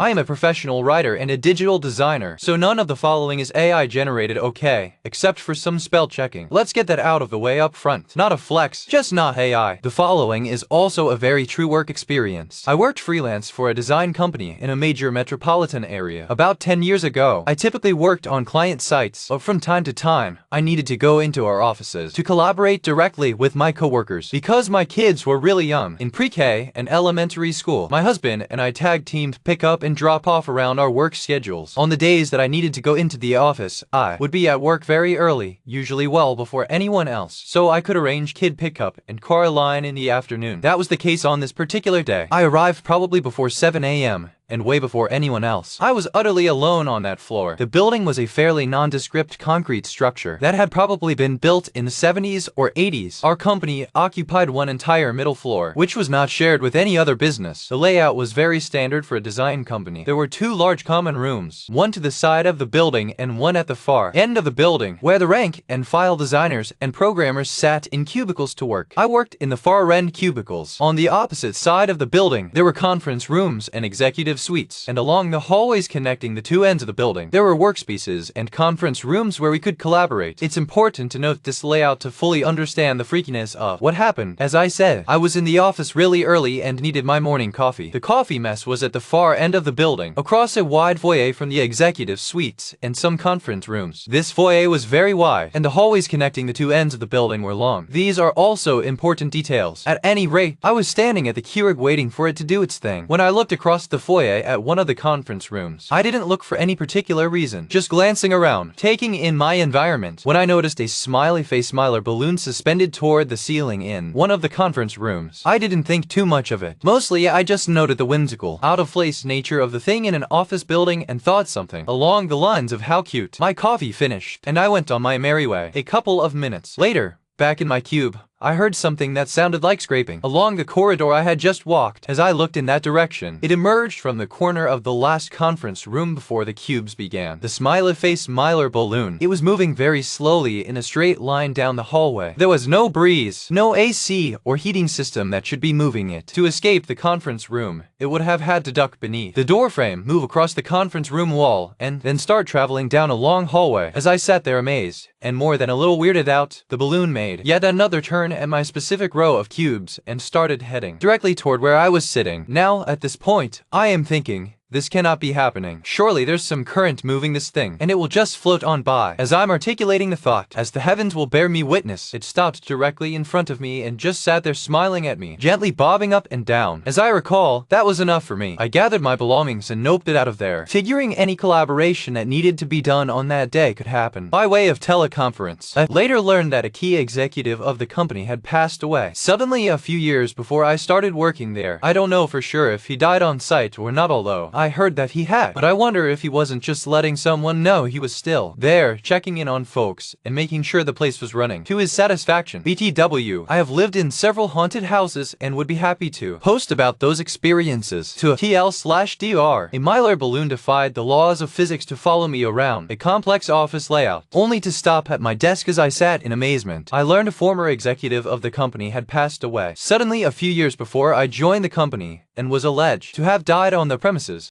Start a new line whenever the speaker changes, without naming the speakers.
I am a professional writer and a digital designer, so none of the following is AI generated, okay, except for some spell checking. Let's get that out of the way up front. Not a flex, just not AI. The following is also a very true work experience. I worked freelance for a design company in a major metropolitan area. About 10 years ago, I typically worked on client sites, but from time to time, I needed to go into our offices to collaborate directly with my coworkers. Because my kids were really young, in pre-K and elementary school, my husband and I tag teamed pick up and drop off around our work schedules. On the days that I needed to go into the office, I would be at work very early, usually well before anyone else, so I could arrange kid pickup and car line in the afternoon. That was the case on this particular day. I arrived probably before 7 a.m. and way before anyone else. I was utterly alone on that floor. The building was a fairly nondescript concrete structure that had probably been built in the 70s or 80s. Our company occupied one entire middle floor, which was not shared with any other business. The layout was very standard for a design company. There were two large common rooms, one to the side of the building and one at the far end of the building, where the rank and file designers and programmers sat in cubicles to work. I worked in the far end cubicles. On the opposite side of the building, there were conference rooms and executive suites, and along the hallways connecting the two ends of the building, there were workspaces and conference rooms where we could collaborate. It's important to note this layout to fully understand the freakiness of what happened. As I said, I was in the office really early and needed my morning coffee. The coffee mess was at the far end of the building, across a wide foyer from the executive suites and some conference rooms. This foyer was very wide, and the hallways connecting the two ends of the building were long. These are also important details. At any rate, I was standing at the Keurig waiting for it to do its thing. When I looked across the foyer at one of the conference rooms, I didn't look for any particular reason, just glancing around, taking in my environment, when I noticed a smiley face smiler balloon suspended toward the ceiling in one of the conference rooms. I didn't think too much of it. Mostly, I just noted the whimsical, out-of-place nature of the thing in an office building and thought something along the lines of how cute. My coffee finished, and I went on my merry way. A couple of minutes later, back in my cube, I heard something that sounded like scraping along the corridor I had just walked. As I looked in that direction, it emerged from the corner of the last conference room before the cubes began. The smiley face smiler balloon. It was moving very slowly in a straight line down the hallway. There was no breeze, no AC or heating system that should be moving it. To escape the conference room, it would have had to duck beneath the doorframe, move across the conference room wall, and then start traveling down a long hallway. As I sat there amazed, and more than a little weirded out, the balloon made yet another turn at my specific row of cubes and started heading directly toward where I was sitting. Now, at this point, I am thinking, this cannot be happening. Surely there's some current moving this thing, and it will just float on by. As I'm articulating the thought, as the heavens will bear me witness, it stopped directly in front of me and just sat there smiling at me, gently bobbing up and down. As I recall, that was enough for me. I gathered my belongings and noped it out of there, figuring any collaboration that needed to be done on that day could happen by way of teleconference. I later learned that a key executive of the company had passed away suddenly a few years before I started working there. I don't know for sure if he died on site or not, although I heard that he had, but I wonder if he wasn't just letting someone know he was still there, checking in on folks and making sure the place was running to his satisfaction. BTW, I have lived in several haunted houses and would be happy to post about those experiences to TL/DR. A Mylar balloon defied the laws of physics to follow me around a complex office layout, only to stop at my desk as I sat in amazement. I learned a former executive of the company had passed away suddenly a few years before I joined the company and was alleged to have died on the premises.